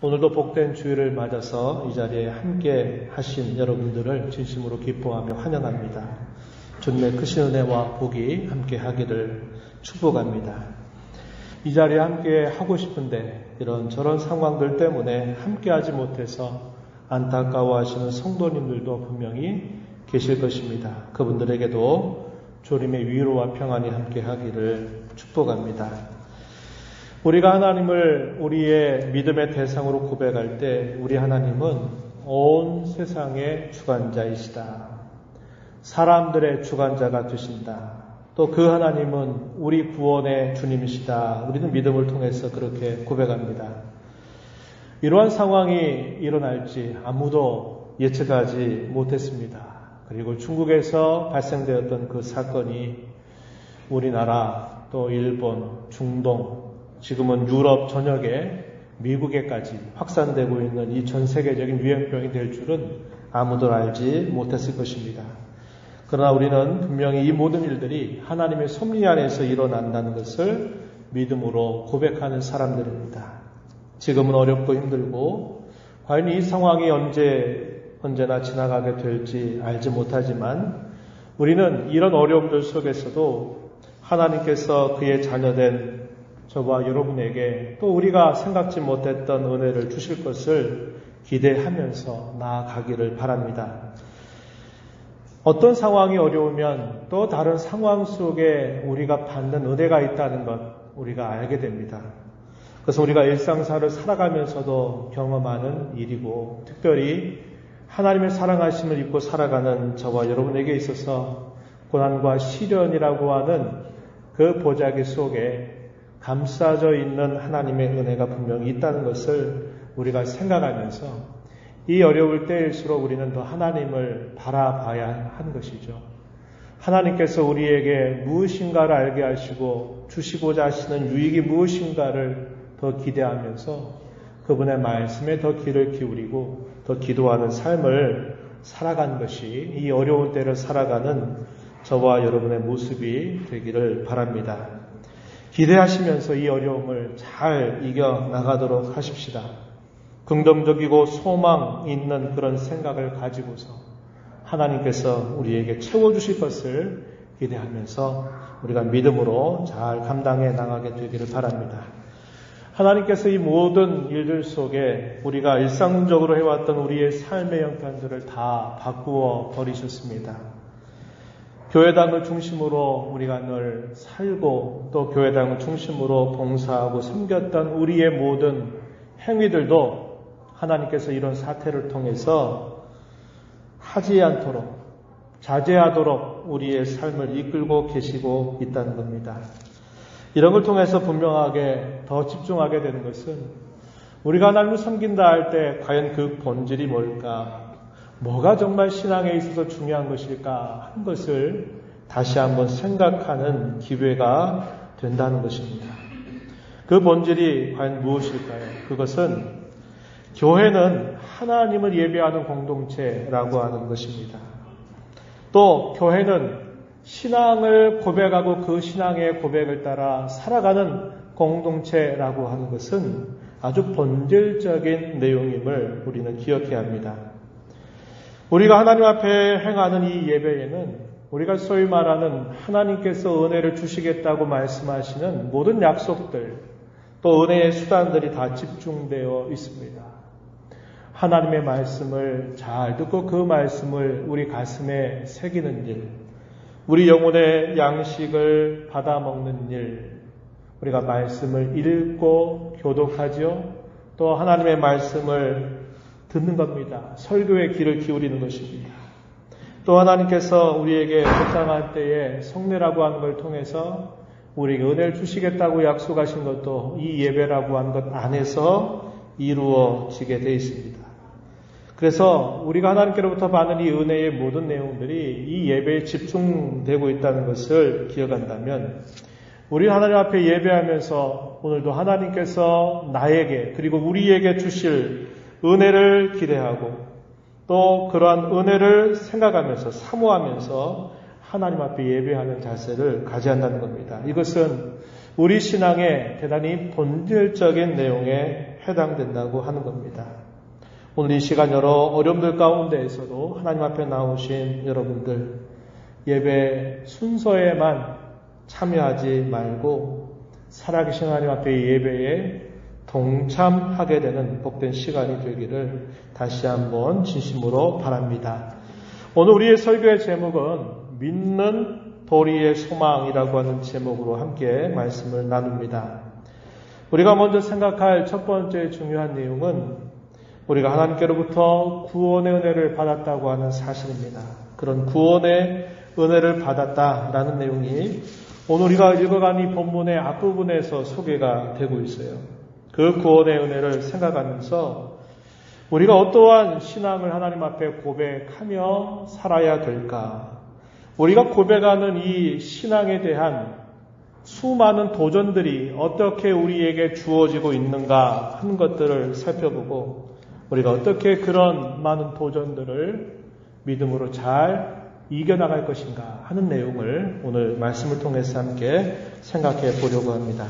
오늘도 복된 주일을 맞아서 이 자리에 함께 하신 여러분들을 진심으로 기뻐하며 환영합니다. 주님의 크신 은혜와 복이 함께 하기를 축복합니다. 이 자리에 함께 하고 싶은데 이런 저런 상황들 때문에 함께 하지 못해서 안타까워하시는 성도님들도 분명히 계실 것입니다. 그분들에게도 주님의 위로와 평안이 함께 하기를 축복합니다. 우리가 하나님을 우리의 믿음의 대상으로 고백할 때 우리 하나님은 온 세상의 주관자이시다. 사람들의 주관자가 되신다. 또 그 하나님은 우리 구원의 주님이시다. 우리는 믿음을 통해서 그렇게 고백합니다. 이러한 상황이 일어날지 아무도 예측하지 못했습니다. 그리고 중국에서 발생되었던 그 사건이 우리나라, 또 일본, 중동, 지금은 유럽 전역에 미국에까지 확산되고 있는 이 전 세계적인 유행병이 될 줄은 아무도 알지 못했을 것입니다. 그러나 우리는 분명히 이 모든 일들이 하나님의 섭리 안에서 일어난다는 것을 믿음으로 고백하는 사람들입니다. 지금은 어렵고 힘들고 과연 이 상황이 언제나 지나가게 될지 알지 못하지만 우리는 이런 어려움들 속에서도 하나님께서 그의 자녀된 저와 여러분에게 또 우리가 생각지 못했던 은혜를 주실 것을 기대하면서 나아가기를 바랍니다. 어떤 상황이 어려우면 또 다른 상황 속에 우리가 받는 은혜가 있다는 것 우리가 알게 됩니다. 그래서 우리가 일상사를 살아가면서도 경험하는 일이고 특별히 하나님의 사랑하심을 입고 살아가는 저와 여러분에게 있어서 고난과 시련이라고 하는 그 보자기 속에 감싸져 있는 하나님의 은혜가 분명히 있다는 것을 우리가 생각하면서 이 어려울 때일수록 우리는 더 하나님을 바라봐야 하는 것이죠. 하나님께서 우리에게 무엇인가를 알게 하시고 주시고자 하시는 유익이 무엇인가를 더 기대하면서 그분의 말씀에 더 귀를 기울이고 더 기도하는 삶을 살아가는 것이 이 어려운 때를 살아가는 저와 여러분의 모습이 되기를 바랍니다. 기대하시면서 이 어려움을 잘 이겨나가도록 하십시다. 긍정적이고 소망 있는 그런 생각을 가지고서 하나님께서 우리에게 채워주실 것을 기대하면서 우리가 믿음으로 잘 감당해 나가게 되기를 바랍니다. 하나님께서 이 모든 일들 속에 우리가 일상적으로 해왔던 우리의 삶의 형편들을 다 바꾸어 버리셨습니다. 교회당을 중심으로 우리가 늘 살고 또 교회당을 중심으로 봉사하고 섬겼던 우리의 모든 행위들도 하나님께서 이런 사태를 통해서 하지 않도록 자제하도록 우리의 삶을 이끌고 계시고 있다는 겁니다. 이런 걸 통해서 분명하게 더 집중하게 되는 것은 우리가 하나님을 섬긴다 할 때 과연 그 본질이 뭘까? 뭐가 정말 신앙에 있어서 중요한 것일까 하는 것을 다시 한번 생각하는 기회가 된다는 것입니다. 그 본질이 과연 무엇일까요? 그것은 교회는 하나님을 예배하는 공동체라고 하는 것입니다. 또 교회는 신앙을 고백하고 그 신앙의 고백을 따라 살아가는 공동체라고 하는 것은 아주 본질적인 내용임을 우리는 기억해야 합니다. 우리가 하나님 앞에 행하는 이 예배에는 우리가 소위 말하는 하나님께서 은혜를 주시겠다고 말씀하시는 모든 약속들 또 은혜의 수단들이 다 집중되어 있습니다. 하나님의 말씀을 잘 듣고 그 말씀을 우리 가슴에 새기는 일, 우리 영혼의 양식을 받아먹는 일, 우리가 말씀을 읽고 교독하지요. 또 하나님의 말씀을 듣는 겁니다. 설교의 귀를 기울이는 것입니다. 또 하나님께서 우리에게 적당한 때에 성례라고 하는 걸 통해서 우리에게 은혜를 주시겠다고 약속하신 것도 이 예배라고 하는 것 안에서 이루어지게 되어 있습니다. 그래서 우리가 하나님께로부터 받는 이 은혜의 모든 내용들이 이 예배에 집중되고 있다는 것을 기억한다면 우리 하나님 앞에 예배하면서 오늘도 하나님께서 나에게 그리고 우리에게 주실 은혜를 기대하고 또 그러한 은혜를 생각하면서 사모하면서 하나님 앞에 예배하는 자세를 가져야 한다는 겁니다. 이것은 우리 신앙의 대단히 본질적인 내용의 해당된다고 하는 겁니다. 오늘 이 시간 여러 어려움들 가운데에서도 하나님 앞에 나오신 여러분들, 예배 순서에만 참여하지 말고 살아계신 하나님 앞에 예배에 동참하게 되는 복된 시간이 되기를 다시 한번 진심으로 바랍니다. 오늘 우리의 설교의 제목은 믿는 도리의 소망이라고 하는 제목으로 함께 말씀을 나눕니다. 우리가 먼저 생각할 첫 번째 중요한 내용은 우리가 하나님께로부터 구원의 은혜를 받았다고 하는 사실입니다. 그런 구원의 은혜를 받았다라는 내용이 오늘 우리가 읽어간 이 본문의 앞부분에서 소개가 되고 있어요. 그 구원의 은혜를 생각하면서 우리가 어떠한 신앙을 하나님 앞에 고백하며 살아야 될까? 우리가 고백하는 이 신앙에 대한 수많은 도전들이 어떻게 우리에게 주어지고 있는가 하는 것들을 살펴보고 우리가 어떻게 그런 많은 도전들을 믿음으로 잘 이겨나갈 것인가 하는 내용을 오늘 말씀을 통해서 함께 생각해 보려고 합니다.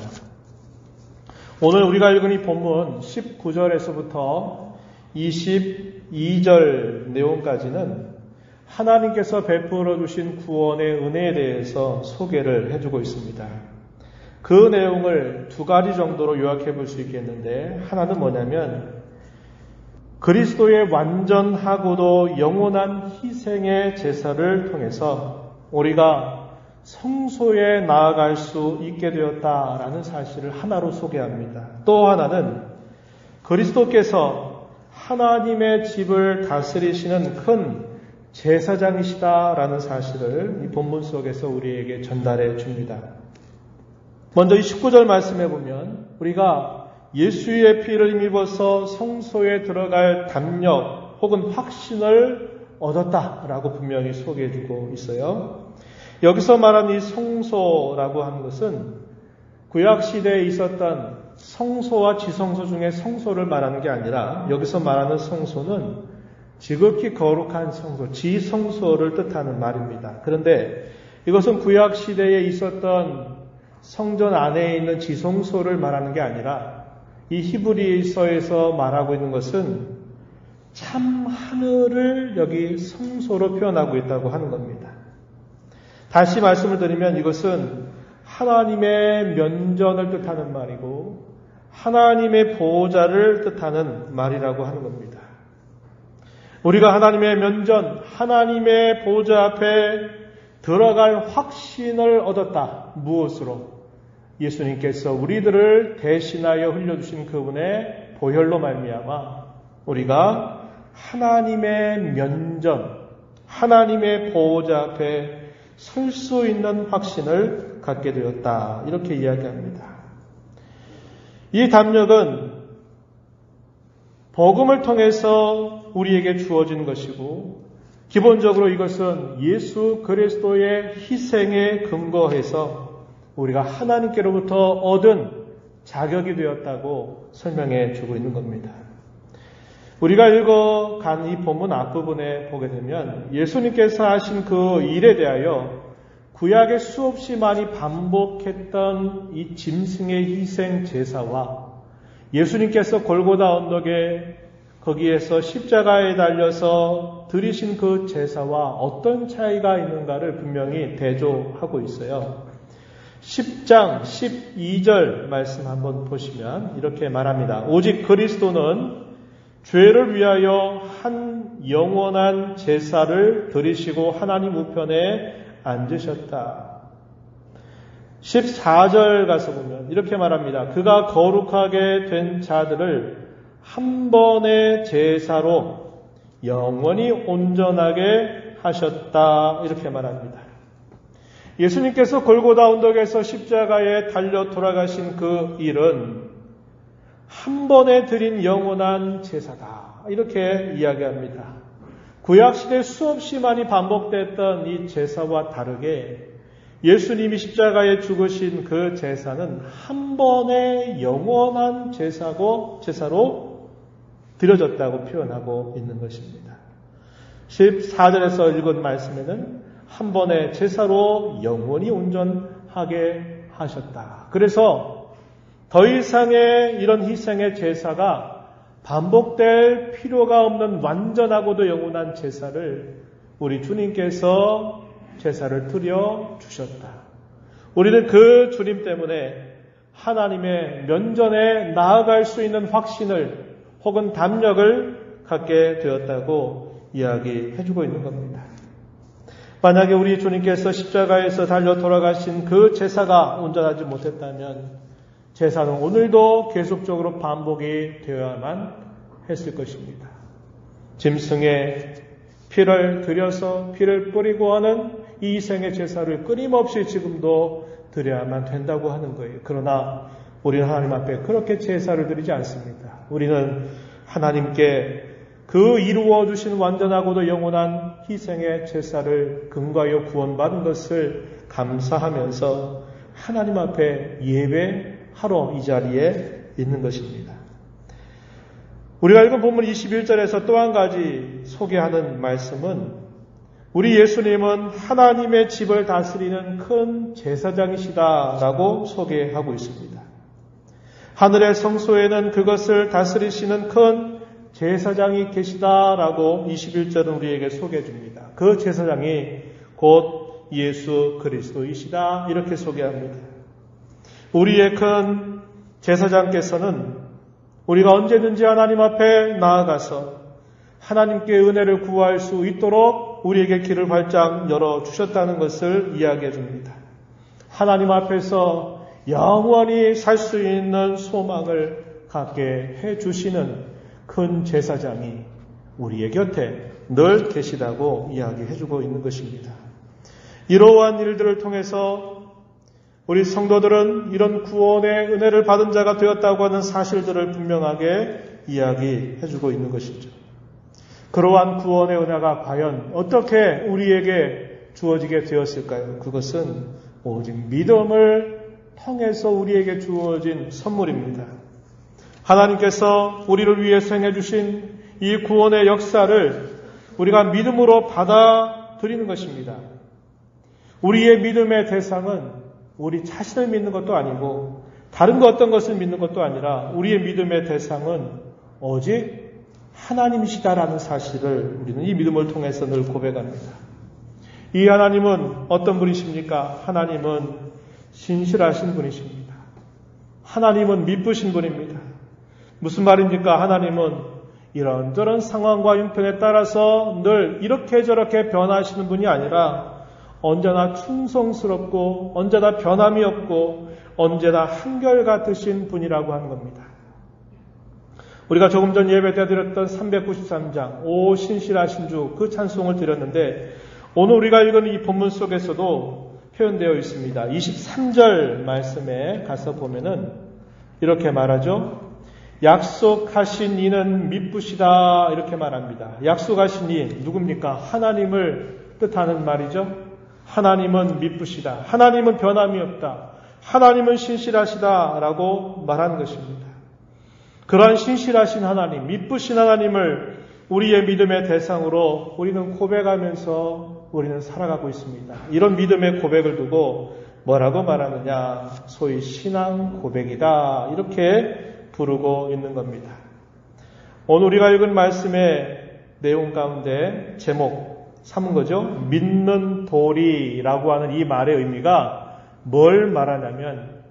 오늘 우리가 읽은 이 본문 19절에서부터 22절 내용까지는 하나님께서 베풀어 주신 구원의 은혜에 대해서 소개를 해주고 있습니다. 그 내용을 두 가지 정도로 요약해 볼 수 있겠는데, 하나는 뭐냐면 그리스도의 완전하고도 영원한 희생의 제사를 통해서 우리가 성소에 나아갈 수 있게 되었다라는 사실을 하나로 소개합니다. 또 하나는 그리스도께서 하나님의 집을 다스리시는 큰 제사장이시다라는 사실을 이 본문 속에서 우리에게 전달해 줍니다. 먼저 이 19절 말씀해 보면 우리가 예수의 피를 힘입어서 성소에 들어갈 담력 혹은 확신을 얻었다라고 분명히 소개해 주고 있어요. 여기서 말한 이 성소라고 하는 것은 구약시대에 있었던 성소와 지성소 중에 성소를 말하는 게 아니라 여기서 말하는 성소는 지극히 거룩한 성소, 지성소를 뜻하는 말입니다. 그런데 이것은 구약시대에 있었던 성전 안에 있는 지성소를 말하는 게 아니라 이 히브리서에서 말하고 있는 것은 참 하늘을 여기 성소로 표현하고 있다고 하는 겁니다. 다시 말씀을 드리면 이것은 하나님의 면전을 뜻하는 말이고 하나님의 보호자를 뜻하는 말이라고 하는 겁니다. 우리가 하나님의 면전, 하나님의 보호자 앞에 들어갈 확신을 얻었다. 무엇으로? 예수님께서 우리들을 대신하여 흘려주신 그분의 보혈로 말미암아 우리가 하나님의 면전, 하나님의 보호자 앞에 설 수 있는 확신을 갖게 되었다. 이렇게 이야기합니다. 이 담력은 복음을 통해서 우리에게 주어진 것이고 기본적으로 이것은 예수 그리스도의 희생에 근거해서 우리가 하나님께로부터 얻은 자격이 되었다고 설명해 주고 있는 겁니다. 우리가 읽어간 이 본문 앞부분에 보게 되면 예수님께서 하신 그 일에 대하여 구약에 수없이 많이 반복했던 이 짐승의 희생 제사와 예수님께서 골고다 언덕에 거기에서 십자가에 달려서 드리신 그 제사와 어떤 차이가 있는가를 분명히 대조하고 있어요. 10장 12절 말씀 한번 보시면 이렇게 말합니다. 오직 그리스도는 죄를 위하여 한 영원한 제사를 드리시고 하나님 우편에 앉으셨다. 14절 가서 보면 이렇게 말합니다. 그가 거룩하게 된 자들을 한 번의 제사로 영원히 온전하게 하셨다. 이렇게 말합니다. 예수님께서 골고다 언덕에서 십자가에 달려 돌아가신 그 일은 한 번에 드린 영원한 제사다. 이렇게 이야기합니다. 구약시대 수없이 많이 반복됐던 이 제사와 다르게 예수님이 십자가에 죽으신 그 제사는 한 번의 영원한 제사로 드려졌다고 표현하고 있는 것입니다. 14절에서 읽은 말씀에는 한 번의 제사로 영원히 온전하게 하셨다. 그래서 더 이상의 이런 희생의 제사가 반복될 필요가 없는 완전하고도 영원한 제사를 우리 주님께서 제사를 드려 주셨다. 우리는 그 주님 때문에 하나님의 면전에 나아갈 수 있는 확신을 혹은 담력을 갖게 되었다고 이야기해주고 있는 겁니다. 만약에 우리 주님께서 십자가에서 달려 돌아가신 그 제사가 온전하지 못했다면 제사는 오늘도 계속적으로 반복이 되어야만 했을 것입니다. 짐승의 피를 들여서 피를 뿌리고 하는 이 희생의 제사를 끊임없이 지금도 드려야만 된다고 하는 거예요. 그러나 우리는 하나님 앞에 그렇게 제사를 드리지 않습니다. 우리는 하나님께 그 이루어 주신 완전하고도 영원한 희생의 제사를 근거하여 구원받은 것을 감사하면서 하나님 앞에 예배하러 이 자리에 있는 것입니다. 우리가 읽은 본문 21절에서 또 한 가지 소개하는 말씀은 우리 예수님은 하나님의 집을 다스리는 큰 제사장이시다라고 소개하고 있습니다. 하늘의 성소에는 그것을 다스리시는 큰 제사장이 계시다라고 21절은 우리에게 소개해 줍니다. 그 제사장이 곧 예수 그리스도이시다 이렇게 소개합니다. 우리의 큰 제사장께서는 우리가 언제든지 하나님 앞에 나아가서 하나님께 은혜를 구할 수 있도록 우리에게 길을 활짝 열어주셨다는 것을 이야기해 줍니다. 하나님 앞에서 영원히 살 수 있는 소망을 갖게 해주시는 큰 제사장이 우리의 곁에 늘 계시다고 이야기해 주고 있는 것입니다. 이러한 일들을 통해서 우리 성도들은 이런 구원의 은혜를 받은 자가 되었다고 하는 사실들을 분명하게 이야기해 주고 있는 것이죠. 그러한 구원의 은혜가 과연 어떻게 우리에게 주어지게 되었을까요? 그것은 오직 믿음을 통해서 우리에게 주어진 선물입니다. 하나님께서 우리를 위해서 행해주신 이 구원의 역사를 우리가 믿음으로 받아들이는 것입니다. 우리의 믿음의 대상은 우리 자신을 믿는 것도 아니고 다른 어떤 것을 믿는 것도 아니라 우리의 믿음의 대상은 오직 하나님이시다라는 사실을 우리는 이 믿음을 통해서 늘 고백합니다. 이 하나님은 어떤 분이십니까? 하나님은 신실하신 분이십니다. 하나님은 미쁘신 분입니다. 무슨 말입니까? 하나님은 이런저런 상황과 형편에 따라서 늘 이렇게 저렇게 변하시는 분이 아니라 언제나 충성스럽고 언제나 변함이 없고 언제나 한결같으신 분이라고 하는 겁니다. 우리가 조금 전 예배 때 드렸던 393장 오 신실하신 주 그 찬송을 드렸는데 오늘 우리가 읽은 이 본문 속에서도 표현되어 있습니다. 23절 말씀에 가서 보면은 이렇게 말하죠. 약속하신 이는 미쁘시다 이렇게 말합니다. 약속하신 이 누굽니까? 하나님을 뜻하는 말이죠. 하나님은 미쁘시다. 하나님은 변함이 없다. 하나님은 신실하시다라고 말하는 것입니다. 그러한 신실하신 하나님, 미쁘신 하나님을 우리의 믿음의 대상으로 우리는 고백하면서 우리는 살아가고 있습니다. 이런 믿음의 고백을 두고 뭐라고 말하느냐? 소위 신앙 고백이다. 이렇게 부르고 있는 겁니다. 오늘 우리가 읽은 말씀의 내용 가운데 제목 삼은 거죠. 믿는 도리라고 하는 이 말의 의미가 뭘 말하냐면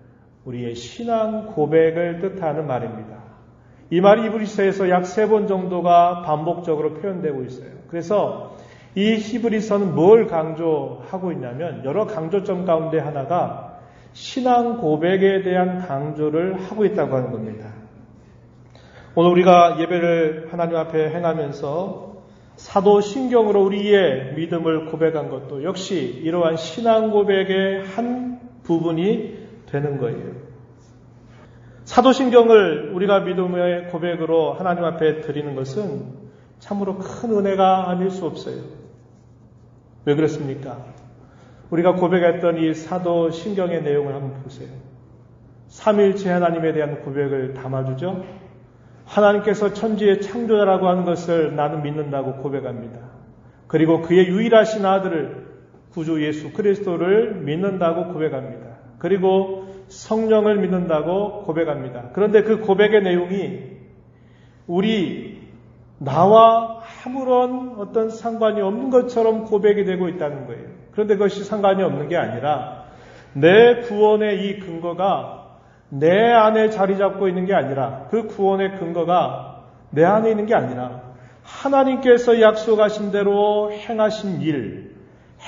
우리의 신앙 고백을 뜻하는 말입니다. 이 말이 히브리서에서 약 3번 정도가 반복적으로 표현되고 있어요. 그래서 이 히브리서는 뭘 강조하고 있냐면 여러 강조점 가운데 하나가 신앙 고백에 대한 강조를 하고 있다고 하는 겁니다. 오늘 우리가 예배를 하나님 앞에 행하면서 사도신경으로 우리의 믿음을 고백한 것도 역시 이러한 신앙 고백의 한 부분이 되는 거예요. 사도신경을 우리가 믿음의 고백으로 하나님 앞에 드리는 것은 참으로 큰 은혜가 아닐 수 없어요. 왜 그렇습니까? 우리가 고백했던 이 사도신경의 내용을 한번 보세요. 삼위일체 하나님에 대한 고백을 담아주죠. 하나님께서 천지의 창조자라고 하는 것을 나는 믿는다고 고백합니다. 그리고 그의 유일하신 아들을 구주 예수 그리스도를 믿는다고 고백합니다. 그리고 성령을 믿는다고 고백합니다. 그런데 그 고백의 내용이 나와 아무런 어떤 상관이 없는 것처럼 고백이 되고 있다는 거예요. 그런데 그것이 상관이 없는 게 아니라 내 구원의 이 근거가 내 안에 자리 잡고 있는 게 아니라 그 구원의 근거가 내 안에 있는 게 아니라 하나님께서 약속하신 대로 행하신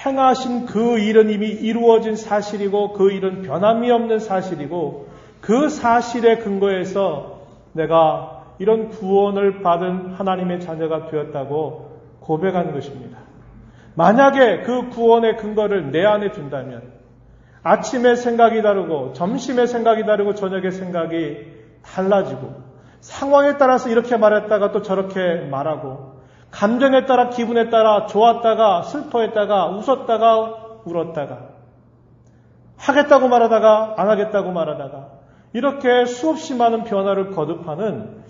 행하신 그 일은 이미 이루어진 사실이고 그 일은 변함이 없는 사실이고 그 사실에 근거해서 내가 이런 구원을 받은 하나님의 자녀가 되었다고 고백하는 것입니다. 만약에 그 구원의 근거를 내 안에 둔다면 아침에 생각이 다르고 점심에 생각이 다르고 저녁에 생각이 달라지고 상황에 따라서 이렇게 말했다가 또 저렇게 말하고 감정에 따라 기분에 따라 좋았다가 슬퍼했다가 웃었다가 울었다가 하겠다고 말하다가 안 하겠다고 말하다가 이렇게 수없이 많은 변화를 거듭하는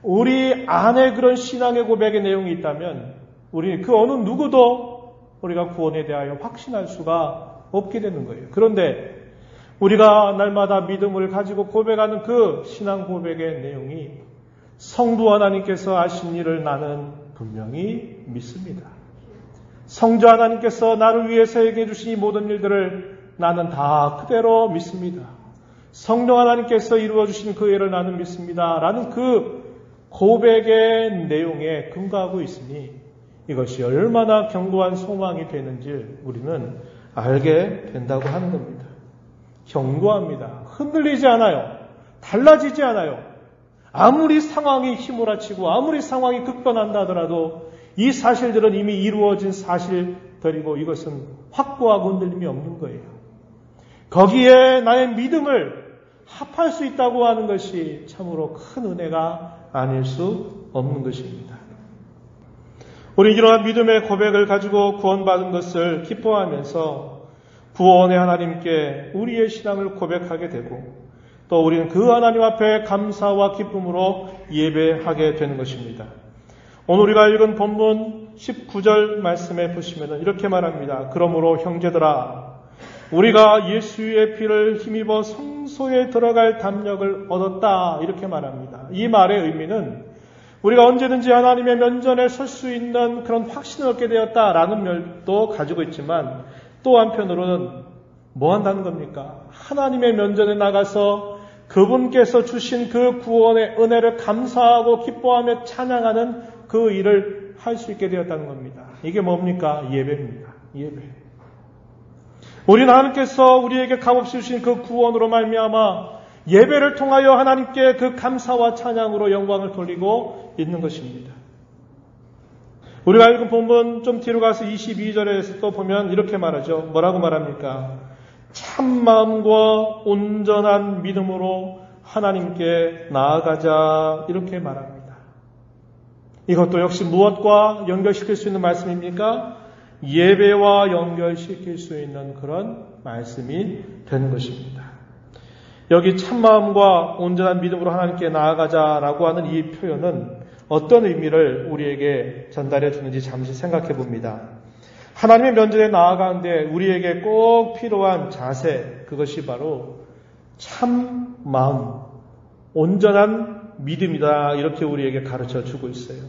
우리 안에 그런 신앙의 고백의 내용이 있다면 우리 그 어느 누구도 우리가 구원에 대하여 확신할 수가 없게 되는 거예요. 그런데 우리가 날마다 믿음을 가지고 고백하는 그 신앙 고백의 내용이 성부 하나님께서 하신 일을 나는 분명히 믿습니다. 성자 하나님께서 나를 위해서 행해 주신 이 모든 일들을 나는 다 그대로 믿습니다. 성령 하나님께서 이루어 주신 그 일을 나는 믿습니다. 라는 그 고백의 내용에 근거하고 있으니 이것이 얼마나 견고한 소망이 되는지 우리는 알게 된다고 하는 겁니다. 견고합니다. 흔들리지 않아요. 달라지지 않아요. 아무리 상황이 휘몰아치고 아무리 상황이 급변한다 하더라도 이 사실들은 이미 이루어진 사실들이고 이것은 확고하고 흔들림이 없는 거예요. 거기에 나의 믿음을 합할 수 있다고 하는 것이 참으로 큰 은혜가 아닐 수 없는 것입니다. 우리 이러한 믿음의 고백을 가지고 구원받은 것을 기뻐하면서 구원의 하나님께 우리의 신앙을 고백하게 되고 또 우리는 그 하나님 앞에 감사와 기쁨으로 예배하게 되는 것입니다. 오늘 우리가 읽은 본문 19절 말씀에 보시면 이렇게 말합니다. 그러므로 형제들아 우리가 예수의 피를 힘입어 성소에 들어갈 담력을 얻었다 이렇게 말합니다. 이 말의 의미는 우리가 언제든지 하나님의 면전에 설 수 있는 그런 확신을 얻게 되었다라는 면도 가지고 있지만 또 한편으로는 뭐 한다는 겁니까? 하나님의 면전에 나가서 그분께서 주신 그 구원의 은혜를 감사하고 기뻐하며 찬양하는 그 일을 할 수 있게 되었다는 겁니다. 이게 뭡니까? 예배입니다. 예배. 우리는 하나님께서 우리에게 값없이 주신 그 구원으로 말미암아 예배를 통하여 하나님께 그 감사와 찬양으로 영광을 돌리고 있는 것입니다. 우리가 읽은 본문 좀 뒤로 가서 22절에서 또 보면 이렇게 말하죠. 뭐라고 말합니까? 참 마음과 온전한 믿음으로 하나님께 나아가자 이렇게 말합니다. 이것도 역시 무엇과 연결시킬 수 있는 말씀입니까? 예배와 연결시킬 수 있는 그런 말씀이 되는 것입니다. 여기 참마음과 온전한 믿음으로 하나님께 나아가자라고 하는 이 표현은 어떤 의미를 우리에게 전달해 주는지 잠시 생각해 봅니다. 하나님의 면전에 나아가는데 우리에게 꼭 필요한 자세, 그것이 바로 참 마음, 온전한 믿음이다. 이렇게 우리에게 가르쳐 주고 있어요.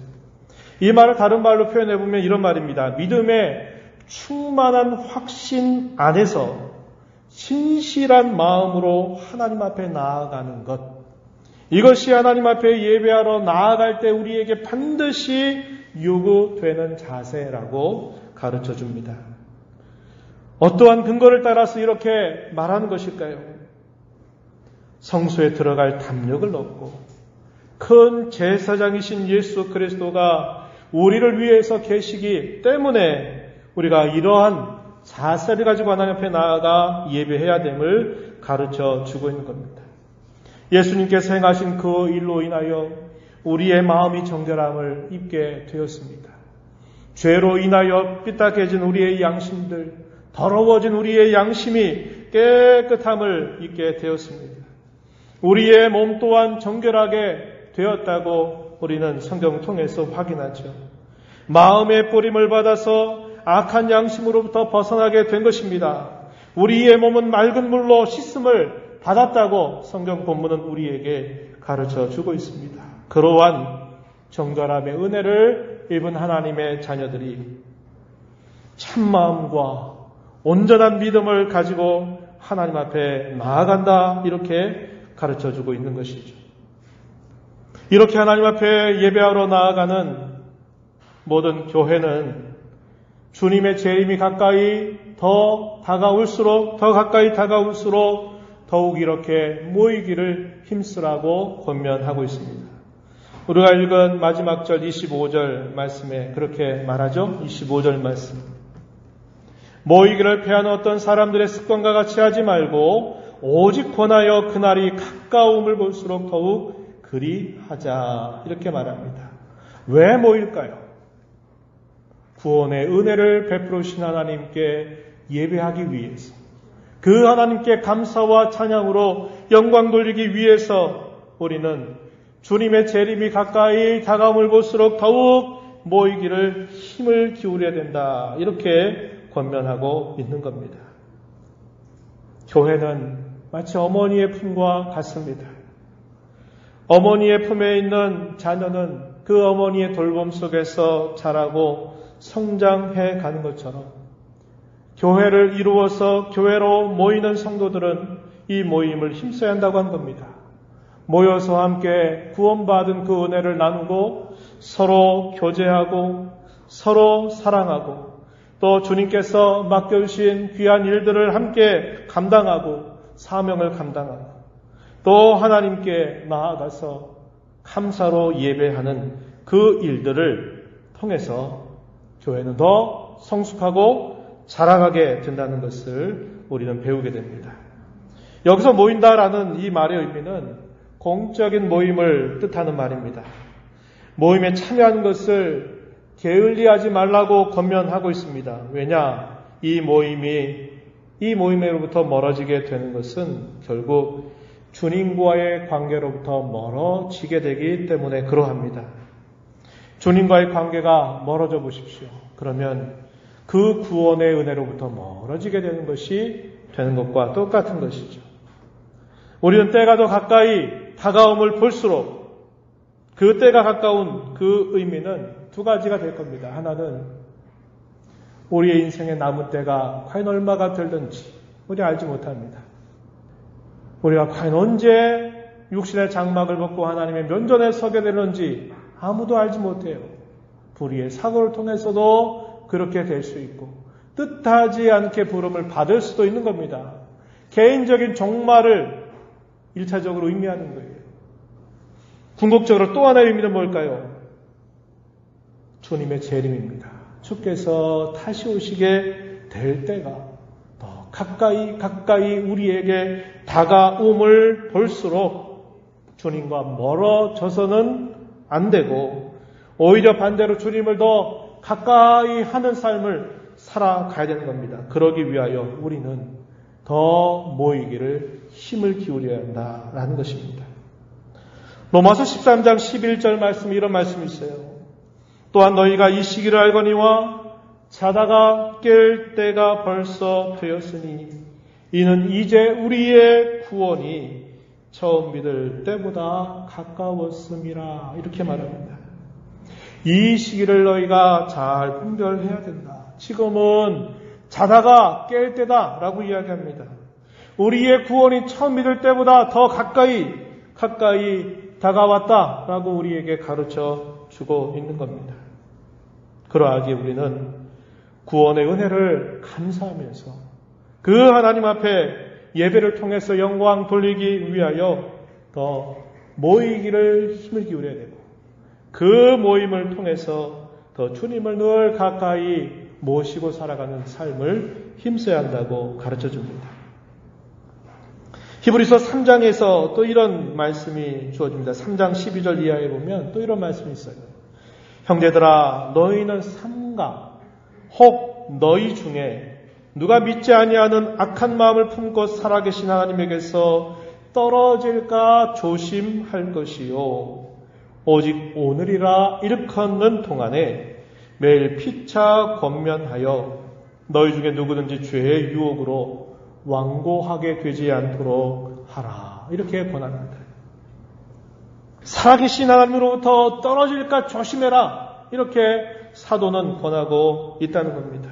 이 말을 다른 말로 표현해 보면 이런 말입니다. 믿음의 충만한 확신 안에서 신실한 마음으로 하나님 앞에 나아가는 것. 이것이 하나님 앞에 예배하러 나아갈 때 우리에게 반드시 요구되는 자세라고 가르쳐 줍니다. 어떠한 근거를 따라서 이렇게 말하는 것일까요? 성소에 들어갈 담력을 얻고 큰 제사장이신 예수 그리스도가 우리를 위해서 계시기 때문에 우리가 이러한 자세를 가지고 하나님 앞에 나아가 예배해야 됨을 가르쳐 주고 있는 겁니다. 예수님께서 행하신 그 일로 인하여 우리의 마음이 정결함을 입게 되었습니다. 죄로 인하여 삐딱해진 우리의 양심들, 더러워진 우리의 양심이 깨끗함을 입게 되었습니다. 우리의 몸 또한 정결하게 되었다고 우리는 성경을 통해서 확인하죠. 마음의 뿌림을 받아서 악한 양심으로부터 벗어나게 된 것입니다. 우리의 몸은 맑은 물로 씻음을 받았다고 성경 본문은 우리에게 가르쳐 주고 있습니다. 그러한 정결함의 은혜를 입은 하나님의 자녀들이 참마음과 온전한 믿음을 가지고 하나님 앞에 나아간다, 이렇게 가르쳐 주고 있는 것이죠. 이렇게 하나님 앞에 예배하러 나아가는 모든 교회는 주님의 재림이 가까이 더 다가올수록 더욱 이렇게 모이기를 힘쓰라고 권면하고 있습니다. 우리가 읽은 마지막 절 25절 말씀에 그렇게 말하죠. 25절 말씀. 모이기를 패하는 어떤 사람들의 습관과 같이 하지 말고 오직 권하여 그날이 가까움을 볼수록 더욱 그리하자, 이렇게 말합니다. 왜 모일까요? 구원의 은혜를 베풀으신 하나님께 예배하기 위해서, 그 하나님께 감사와 찬양으로 영광 돌리기 위해서 우리는 주님의 재림이 가까이 다가옴을 볼수록 더욱 모이기를 힘을 기울여야 된다, 이렇게 권면하고 있는 겁니다. 교회는 마치 어머니의 품과 같습니다. 어머니의 품에 있는 자녀는 그 어머니의 돌봄 속에서 자라고 성장해 가는 것처럼 교회를 이루어서 교회로 모이는 성도들은 이 모임을 힘써야 한다고 한 겁니다. 모여서 함께 구원받은 그 은혜를 나누고 서로 교제하고 서로 사랑하고 또 주님께서 맡겨주신 귀한 일들을 함께 감당하고 사명을 감당하고 또 하나님께 나아가서 감사로 예배하는 그 일들을 통해서 교회는 더 성숙하고 자라가게 된다는 것을 우리는 배우게 됩니다. 여기서 모인다라는 이 말의 의미는 공적인 모임을 뜻하는 말입니다. 모임에 참여하는 것을 게을리하지 말라고 권면하고 있습니다. 왜냐? 이 모임으로부터 멀어지게 되는 것은 결국 주님과의 관계로부터 멀어지게 되기 때문에 그러합니다. 주님과의 관계가 멀어져 보십시오. 그러면 그 구원의 은혜로부터 멀어지게 되는 것과 똑같은 것이죠. 우리는 때가 더 가까이 다가옴을 볼수록 그 때가 가까운 그 의미는 두 가지가 될 겁니다. 하나는 우리의 인생에 남은 때가 과연 얼마가 될는지 우리가 알지 못합니다. 우리가 과연 언제 육신의 장막을 벗고 하나님의 면전에 서게 되는지 아무도 알지 못해요. 불의의 사고를 통해서도 그렇게 될 수 있고 뜻하지 않게 부름을 받을 수도 있는 겁니다. 개인적인 종말을 1차적으로 의미하는 거예요. 궁극적으로 또 하나의 의미는 뭘까요? 주님의 재림입니다. 주께서 다시 오시게 될 때가 더 가까이 우리에게 다가옴을 볼수록 주님과 멀어져서는 안 되고 오히려 반대로 주님을 더 가까이 하는 삶을 살아가야 되는 겁니다. 그러기 위하여 우리는 더 모이기를 힘을 기울여야 한다라는 것입니다. 로마서 13장 11절 말씀에 이런 말씀이 있어요. 또한 너희가 이 시기를 알거니와 자다가 깰 때가 벌써 되었으니 이는 이제 우리의 구원이 처음 믿을 때보다 가까웠음이라, 이렇게 말합니다. 이 시기를 너희가 잘 분별해야 된다. 지금은 자다가 깰 때다라고 이야기합니다. 우리의 구원이 처음 믿을 때보다 더 가까이 다가왔다라고 우리에게 가르쳐 주고 있는 겁니다. 그러하기에 우리는 구원의 은혜를 감사하면서 그 하나님 앞에 예배를 통해서 영광 돌리기 위하여 더 모이기를 힘을 기울여야 되고 그 모임을 통해서 더 주님을 늘 가까이 모시고 살아가는 삶을 힘써야 한다고 가르쳐 줍니다. 히브리서 3장에서 또 이런 말씀이 주어집니다. 3장 12절 이하에 보면 또 이런 말씀이 있어요. 형제들아 너희는 삼가 혹 너희 중에 누가 믿지 아니하는 악한 마음을 품고 살아계신 하나님에게서 떨어질까 조심할 것이요 오직 오늘이라 일컫는 동안에 매일 피차 권면하여 너희 중에 누구든지 죄의 유혹으로 완고하게 되지 않도록 하라. 이렇게 권합니다. 살아계신 하나님으로부터 떨어질까 조심해라. 이렇게 사도는 권하고 있다는 겁니다.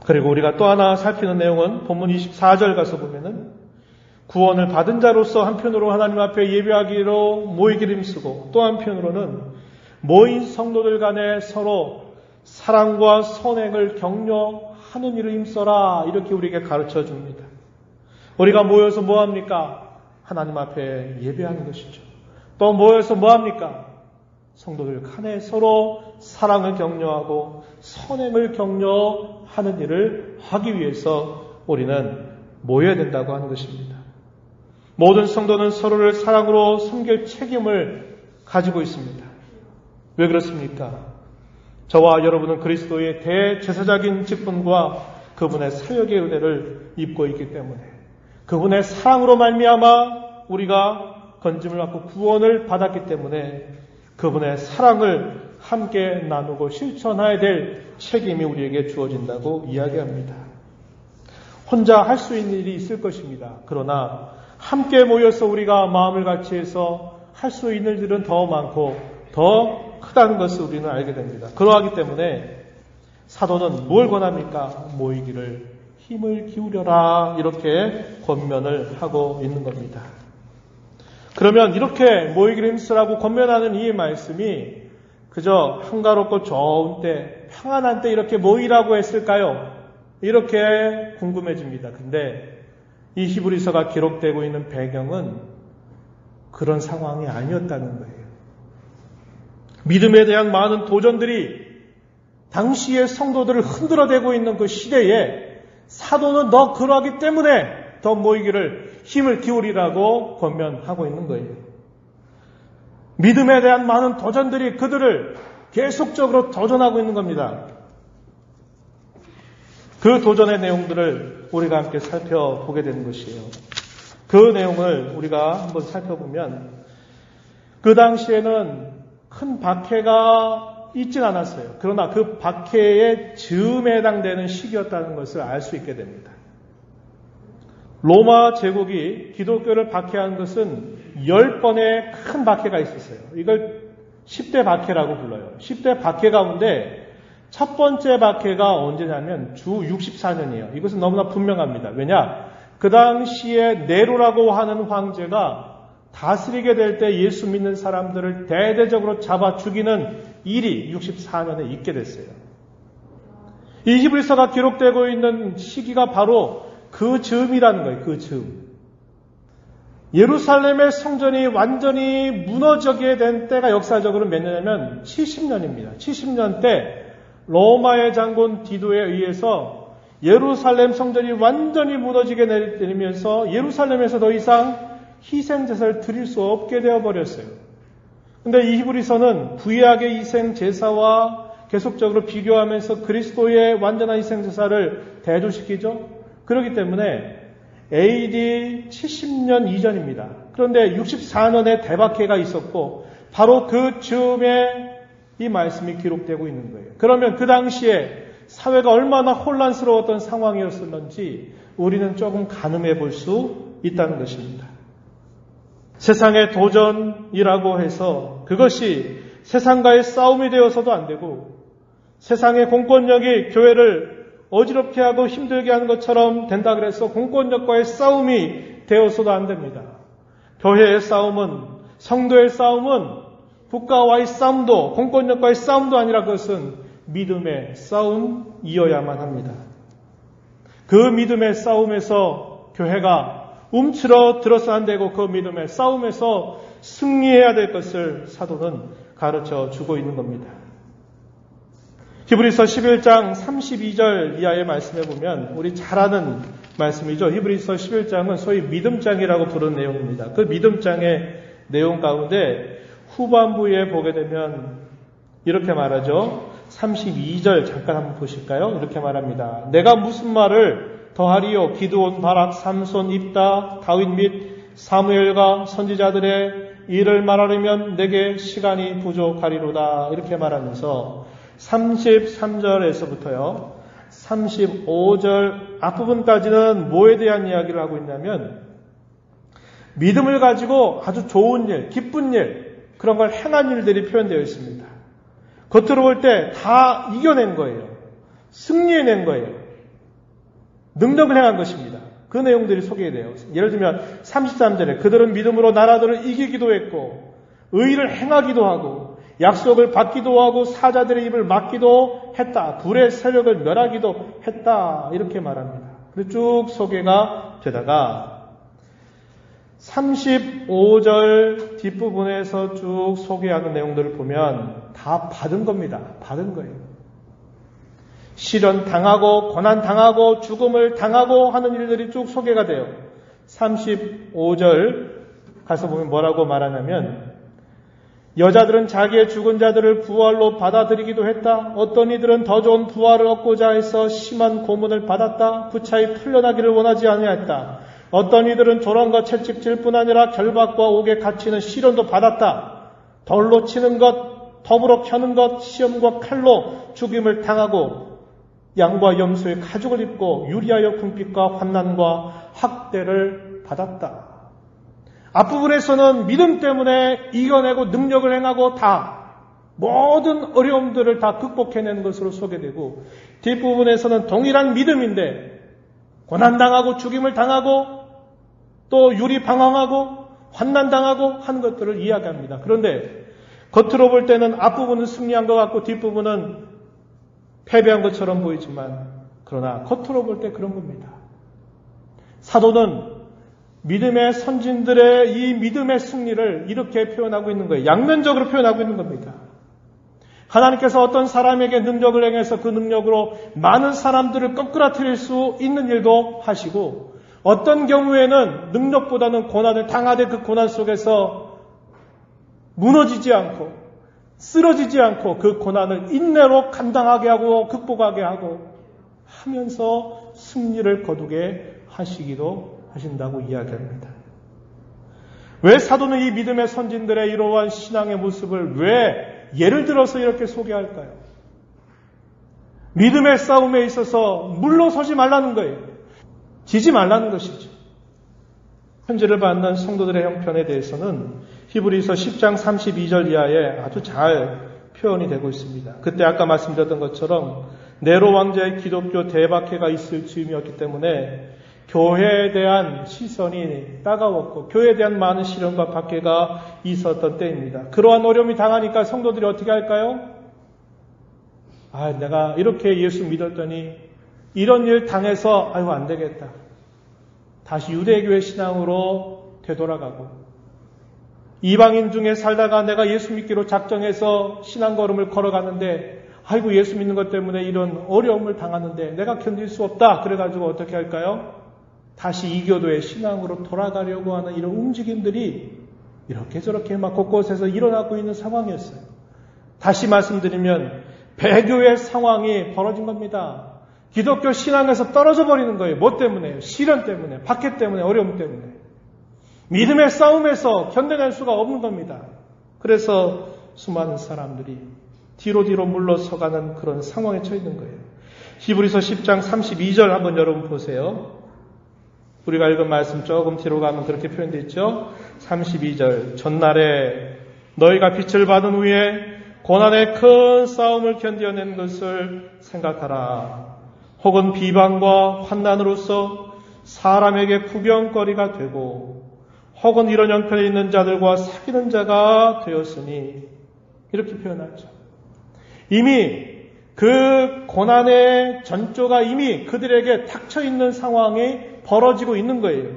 그리고 우리가 또 하나 살피는 내용은 본문 24절 가서 보면은 구원을 받은 자로서 한편으로 하나님 앞에 예배하기로 모이기를 힘쓰고 또 한편으로는 모인 성도들 간에 서로 사랑과 선행을 격려하는 일을 힘써라. 이렇게 우리에게 가르쳐 줍니다. 우리가 모여서 뭐합니까? 하나님 앞에 예배하는 것이죠. 또 모여서 뭐합니까? 성도들 간에 서로 사랑을 격려하고 선행을 격려하는 일을 하기 위해서 우리는 모여야 된다고 하는 것입니다. 모든 성도는 서로를 사랑으로 섬길 책임을 가지고 있습니다. 왜 그렇습니까? 저와 여러분은 그리스도의 대제사장인 직분과 그분의 사역의 은혜를 입고 있기 때문에 그분의 사랑으로 말미암아 우리가 건짐을 받고 구원을 받았기 때문에 그분의 사랑을 함께 나누고 실천해야 될 책임이 우리에게 주어진다고 이야기합니다. 혼자 할 수 있는 일이 있을 것입니다. 그러나 함께 모여서 우리가 마음을 같이 해서 할 수 있는 일은 더 많고 더 크다는 것을 우리는 알게 됩니다. 그러하기 때문에 사도는 뭘 권합니까? 모이기를 힘을 기울여라. 이렇게 권면을 하고 있는 겁니다. 그러면 이렇게 모이기를 힘쓰라고 권면하는 이 말씀이 그저 한가롭고 좋은 때, 평안한 때 이렇게 모이라고 했을까요? 이렇게 궁금해집니다. 근데 이 히브리서가 기록되고 있는 배경은 그런 상황이 아니었다는 거예요. 믿음에 대한 많은 도전들이 당시의 성도들을 흔들어대고 있는 그 시대에 사도는 너 그러하기 때문에 더 모이기를 힘을 기울이라고 권면하고 있는 거예요. 믿음에 대한 많은 도전들이 그들을 계속적으로 도전하고 있는 겁니다. 그 도전의 내용들을 우리가 함께 살펴보게 되는 것이에요. 그 내용을 우리가 한번 살펴보면 그 당시에는 큰 박해가 있진 않았어요. 그러나 그 박해의 즈음에 해당되는 시기였다는 것을 알 수 있게 됩니다. 로마 제국이 기독교를 박해한 것은 10번의 큰 박해가 있었어요. 이걸 10대 박해라고 불러요. 10대 박해 가운데 첫 번째 박해가 언제냐면 주 64년이에요. 이것은 너무나 분명합니다. 왜냐? 그 당시에 네로라고 하는 황제가 다스리게 될 때 예수 믿는 사람들을 대대적으로 잡아 죽이는 일이 64년에 있게 됐어요. 이 히브리서가 기록되고 있는 시기가 바로 그 즈음이라는 거예요. 그 즈음. 예루살렘의 성전이 완전히 무너지게 된 때가 역사적으로 몇 년이냐면 70년입니다. 70년 때 로마의 장군 디도에 의해서 예루살렘 성전이 완전히 무너지게 내리면서 예루살렘에서 더 이상 희생제사를 드릴 수 없게 되어버렸어요. 그런데 이 히브리서는 구약의 희생제사와 계속적으로 비교하면서 그리스도의 완전한 희생제사를 대조시키죠. 그렇기 때문에 AD 70년 이전입니다. 그런데 64년에 대박해가 있었고 바로 그 즈음에 이 말씀이 기록되고 있는 거예요. 그러면 그 당시에 사회가 얼마나 혼란스러웠던 상황이었을런지 우리는 조금 가늠해 볼 수 있다는 것입니다. 세상의 도전이라고 해서 그것이 세상과의 싸움이 되어서도 안 되고 세상의 공권력이 교회를 어지럽게 하고 힘들게 하는 것처럼 된다 그래서 공권력과의 싸움이 되어서도 안 됩니다. 교회의 싸움은, 성도의 싸움은 국가와의 싸움도 공권력과의 싸움도 아니라 그것은 믿음의 싸움이어야만 합니다. 그 믿음의 싸움에서 교회가 움츠러 들어서 안 되고 그 믿음의 싸움에서 승리해야 될 것을 사도는 가르쳐 주고 있는 겁니다. 히브리서 11장 32절 이하의 말씀에 보면 우리 잘 아는 말씀이죠. 히브리서 11장은 소위 믿음장이라고 부르는 내용입니다. 그 믿음장의 내용 가운데 후반부에 보게 되면 이렇게 말하죠. 32절 잠깐 한번 보실까요? 이렇게 말합니다. 내가 무슨 말을 더하리요? 기드온, 바락, 삼손, 입다, 다윗 및 사무엘과 선지자들의 일을 말하려면 내게 시간이 부족하리로다. 이렇게 말하면서 33절에서부터요. 35절 앞부분까지는 뭐에 대한 이야기를 하고 있냐면 믿음을 가지고 아주 좋은 일, 기쁜 일, 그런 걸 행한 일들이 표현되어 있습니다. 겉으로 볼 때 다 이겨낸 거예요. 승리해낸 거예요. 능력을 행한 것입니다. 그 내용들이 소개돼요. 예를 들면 33절에 그들은 믿음으로 나라들을 이기기도 했고 의를 행하기도 하고 약속을 받기도 하고 사자들의 입을 막기도 했다. 불의 세력을 멸하기도 했다. 이렇게 말합니다. 그리고 쭉 소개가 되다가 35절 뒷부분에서 쭉 소개하는 내용들을 보면 다 받은 겁니다. 받은 거예요. 시련 당하고 고난 당하고 죽음을 당하고 하는 일들이 쭉 소개가 돼요. 35절 가서 보면 뭐라고 말하냐면 여자들은 자기의 죽은 자들을 부활로 받아들이기도 했다. 어떤 이들은 더 좋은 부활을 얻고자 해서 심한 고문을 받았다. 부차히 풀려나기를 원하지 아니하였다. 어떤 이들은 조롱과 채찍질 뿐 아니라 결박과 옥에 갇히는 시련도 받았다. 돌로 치는 것, 덤으로 켜는 것, 시험과 칼로 죽임을 당하고 양과 염소의 가죽을 입고 유리하여 궁핍과 환난과 학대를 받았다. 앞부분에서는 믿음 때문에 이겨내고 능력을 행하고 다 모든 어려움들을 다 극복해낸 것으로 소개되고 뒷부분에서는 동일한 믿음인데 고난당하고 죽임을 당하고 또 유리방황하고 환난당하고 하는 것들을 이야기합니다. 그런데 겉으로 볼 때는 앞부분은 승리한 것 같고 뒷부분은 패배한 것처럼 보이지만 그러나 겉으로 볼 때 그런 겁니다. 사도는 믿음의 선진들의 이 믿음의 승리를 이렇게 표현하고 있는 거예요. 양면적으로 표현하고 있는 겁니다. 하나님께서 어떤 사람에게 능력을 행해서 그 능력으로 많은 사람들을 꺾으라뜨릴 수 있는 일도 하시고 어떤 경우에는 능력보다는 고난을 당하되 그 고난 속에서 무너지지 않고 쓰러지지 않고 그 고난을 인내로 감당하게 하고 극복하게 하고 하면서 승리를 거두게 하시기도 하신다고 이야기합니다. 왜 사도는 이 믿음의 선진들의 이러한 신앙의 모습을 왜 예를 들어서 이렇게 소개할까요? 믿음의 싸움에 있어서 물러서지 말라는 거예요. 지지 말라는 것이죠. 편지를 받는 성도들의 형편에 대해서는 히브리서 10장 32절 이하에 아주 잘 표현이 되고 있습니다. 그때 아까 말씀드렸던 것처럼 네로 왕자의 기독교 대박해가 있을 즈음이었기 때문에 교회에 대한 시선이 따가웠고 교회에 대한 많은 시련과 박해가 있었던 때입니다. 그러한 어려움이 당하니까 성도들이 어떻게 할까요? 내가 이렇게 예수 믿었더니 이런 일 당해서 안 되겠다. 다시 유대교의 신앙으로 되돌아가고 이방인 중에 살다가 내가 예수 믿기로 작정해서 신앙 걸음을 걸어가는데 예수 믿는 것 때문에 이런 어려움을 당하는데 내가 견딜 수 없다. 그래가지고 어떻게 할까요? 다시 이교도의 신앙으로 돌아가려고 하는 이런 움직임들이 이렇게 저렇게 막 곳곳에서 일어나고 있는 상황이었어요. 다시 말씀드리면 배교의 상황이 벌어진 겁니다. 기독교 신앙에서 떨어져 버리는 거예요. 뭐 때문에요? 시련 때문에, 박해 때문에, 어려움 때문에. 믿음의 싸움에서 견뎌낼 수가 없는 겁니다. 그래서 수많은 사람들이 뒤로 물러서가는 그런 상황에 처해 있는 거예요. 히브리서 10장 32절 한번 여러분 보세요. 우리가 읽은 말씀 조금 뒤로 가면 그렇게 표현되어 있죠. 32절 전날에 너희가 빛을 받은 후에 고난의 큰 싸움을 견뎌낸 것을 생각하라. 혹은 비방과 환난으로서 사람에게 구경거리가 되고 혹은 이런 형편에 있는 자들과 사귀는 자가 되었으니 이렇게 표현하죠. 이미 그 고난의 전조가 이미 그들에게 닥쳐있는 상황이 벌어지고 있는 거예요.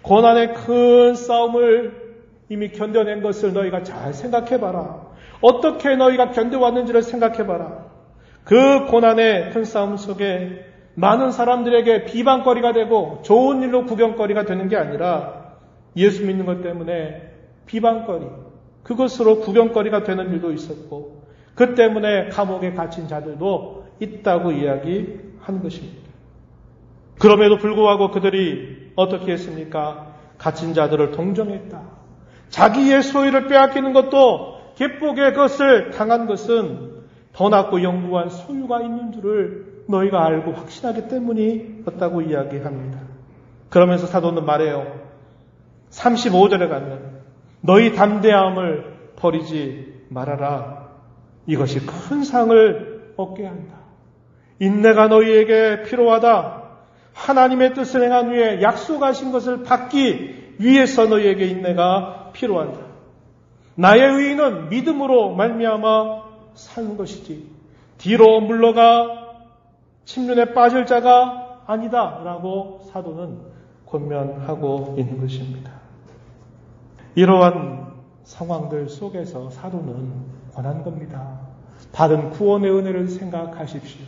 고난의 큰 싸움을 이미 견뎌낸 것을 너희가 잘 생각해봐라. 어떻게 너희가 견뎌왔는지를 생각해봐라. 그 고난의 큰 싸움 속에 많은 사람들에게 비방거리가 되고 좋은 일로 구경거리가 되는 게 아니라 예수 믿는 것 때문에 비방거리, 그것으로 구경거리가 되는 일도 있었고 그 때문에 감옥에 갇힌 자들도 있다고 이야기하는 것입니다. 그럼에도 불구하고 그들이 어떻게 했습니까? 갇힌 자들을 동정했다. 자기의 소유를 빼앗기는 것도 기쁘게 그것을 당한 것은 더 낫고 영구한 소유가 있는 줄을 너희가 알고 확신하기 때문이었다고 이야기합니다. 그러면서 사도는 말해요. 35절에 가면 너희 담대함을 버리지 말아라. 이것이 큰 상을 얻게 한다. 인내가 너희에게 필요하다. 하나님의 뜻을 행한 후에 약속하신 것을 받기 위해서 너희에게 인내가 필요하다. 나의 의인은 믿음으로 말미암아 사는 것이지 뒤로 물러가 침륜에 빠질 자가 아니다 라고 사도는 권면하고 있는 것입니다. 이러한 상황들 속에서 사도는 권한 겁니다. 받은 구원의 은혜를 생각하십시오.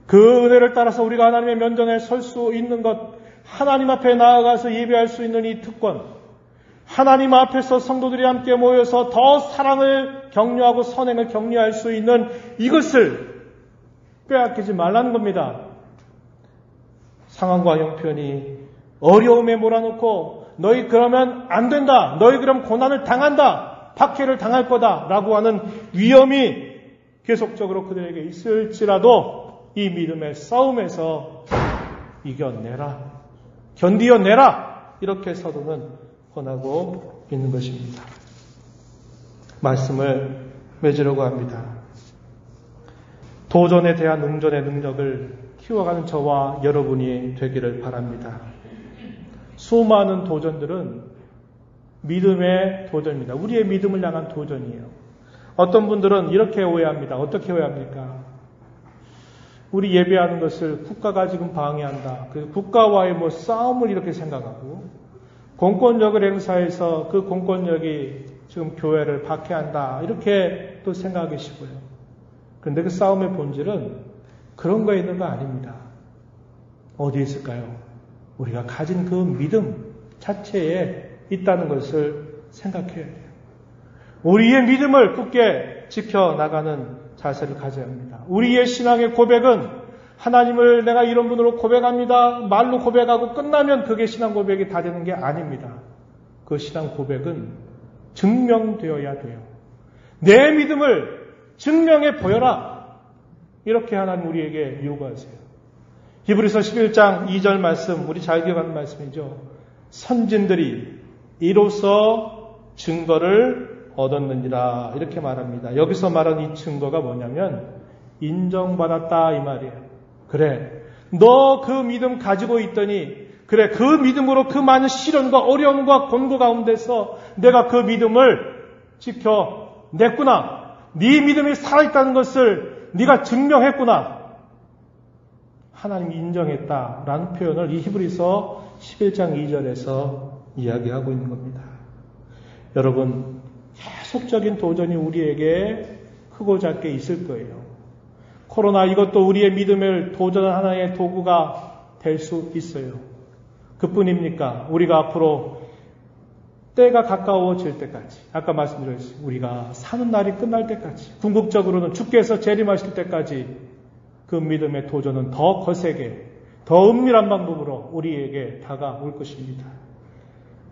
그 은혜를 따라서 우리가 하나님의 면전에 설 수 있는 것, 하나님 앞에 나아가서 예배할 수 있는 이 특권, 하나님 앞에서 성도들이 함께 모여서 더 사랑을 격려하고 선행을 격려할 수 있는 이것을 빼앗기지 말라는 겁니다. 상황과 형편이 어려움에 몰아넣고 너희 그러면 안 된다. 너희 그럼 고난을 당한다. 박해를 당할 거다. 라고 하는 위험이 계속적으로 그들에게 있을지라도 이 믿음의 싸움에서 이겨내라. 견디어내라. 이렇게 사도는 권하고 있는 것입니다. 말씀을 맺으려고 합니다. 도전에 대한 응전의 능력을 키워가는 저와 여러분이 되기를 바랍니다. 수많은 도전들은 믿음의 도전입니다. 우리의 믿음을 향한 도전이에요. 어떤 분들은 이렇게 오해합니다. 어떻게 오해합니까? 우리 예배하는 것을 국가가 지금 방해한다. 그 국가와의 싸움을 이렇게 생각하고 공권력을 행사해서 그 공권력이 지금 교회를 박해한다. 이렇게 또 생각하기 쉽고요. 그런데 그 싸움의 본질은 그런 거에 있는 거 아닙니다. 어디에 있을까요? 우리가 가진 그 믿음 자체에 있다는 것을 생각해야 돼요. 우리의 믿음을 굳게 지켜나가는 자세를 가져야 합니다. 우리의 신앙의 고백은 하나님을 내가 이런 분으로 고백합니다. 말로 고백하고 끝나면 그게 신앙 고백이 다 되는 게 아닙니다. 그 신앙 고백은 증명되어야 돼요. 내 믿음을 증명해 보여라. 이렇게 하나님 우리에게 요구하세요. 히브리서 11장 2절 말씀, 우리 잘 기억하는 말씀이죠. 선진들이 이로써 증거를 얻었느니라 이렇게 말합니다. 여기서 말하는 이 증거가 뭐냐면 인정받았다 이 말이에요. 그래, 너 그 믿음 가지고 있더니 그래, 그 믿음으로 그 많은 시련과 어려움과 곤고 가운데서 내가 그 믿음을 지켜냈구나. 네 믿음이 살아있다는 것을 네가 증명했구나. 하나님이 인정했다라는 표현을 이 히브리서 11장 2절에서 이야기하고 있는 겁니다. 여러분, 계속적인 도전이 우리에게 크고 작게 있을 거예요. 코로나 이것도 우리의 믿음을 도전하는 하나의 도구가 될 수 있어요. 그뿐입니까? 우리가 앞으로 때가 가까워질 때까지, 아까 말씀드렸어요. 우리가 사는 날이 끝날 때까지, 궁극적으로는 주께서 재림하실 때까지 그 믿음의 도전은 더 거세게, 더 은밀한 방법으로 우리에게 다가올 것입니다.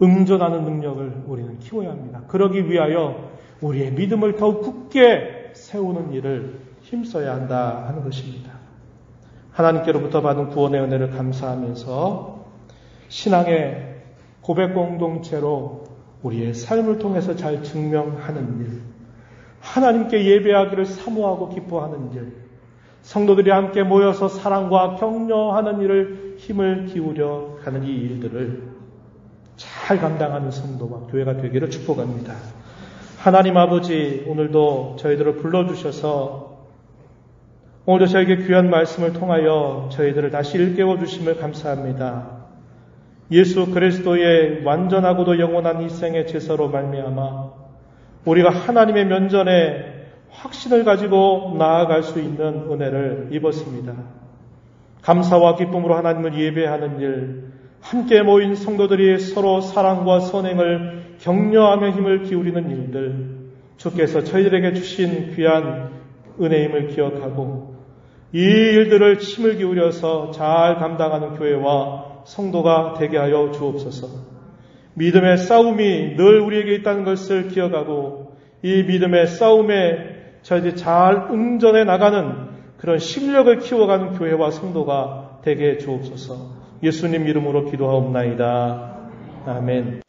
응전하는 능력을 우리는 키워야 합니다. 그러기 위하여 우리의 믿음을 더욱 굳게 세우는 일을 힘써야 한다 하는 것입니다. 하나님께로부터 받은 구원의 은혜를 감사하면서 신앙의 고백 공동체로 우리의 삶을 통해서 잘 증명하는 일, 하나님께 예배하기를 사모하고 기뻐하는 일, 성도들이 함께 모여서 사랑과 격려하는 일을 힘을 기울여 가는 이 일들을 잘 감당하는 성도와 교회가 되기를 축복합니다. 하나님 아버지, 오늘도 저희들을 불러주셔서 오늘도 저에게 귀한 말씀을 통하여 저희들을 다시 일깨워 주심을 감사합니다. 예수 그리스도의 완전하고도 영원한 희생의 제사로 말미암아 우리가 하나님의 면전에 확신을 가지고 나아갈 수 있는 은혜를 입었습니다. 감사와 기쁨으로 하나님을 예배하는 일, 함께 모인 성도들이 서로 사랑과 선행을 격려하며 힘을 기울이는 일들, 주께서 저희들에게 주신 귀한 은혜임을 기억하고 이 일들을 힘을 기울여서 잘 감당하는 교회와 성도가 되게 하여 주옵소서. 믿음의 싸움이 늘 우리에게 있다는 것을 기억하고 이 믿음의 싸움에 저희들이 잘 응전해 나가는 그런 심력을 키워가는 교회와 성도가 되게 주옵소서. 예수님 이름으로 기도하옵나이다. 아멘.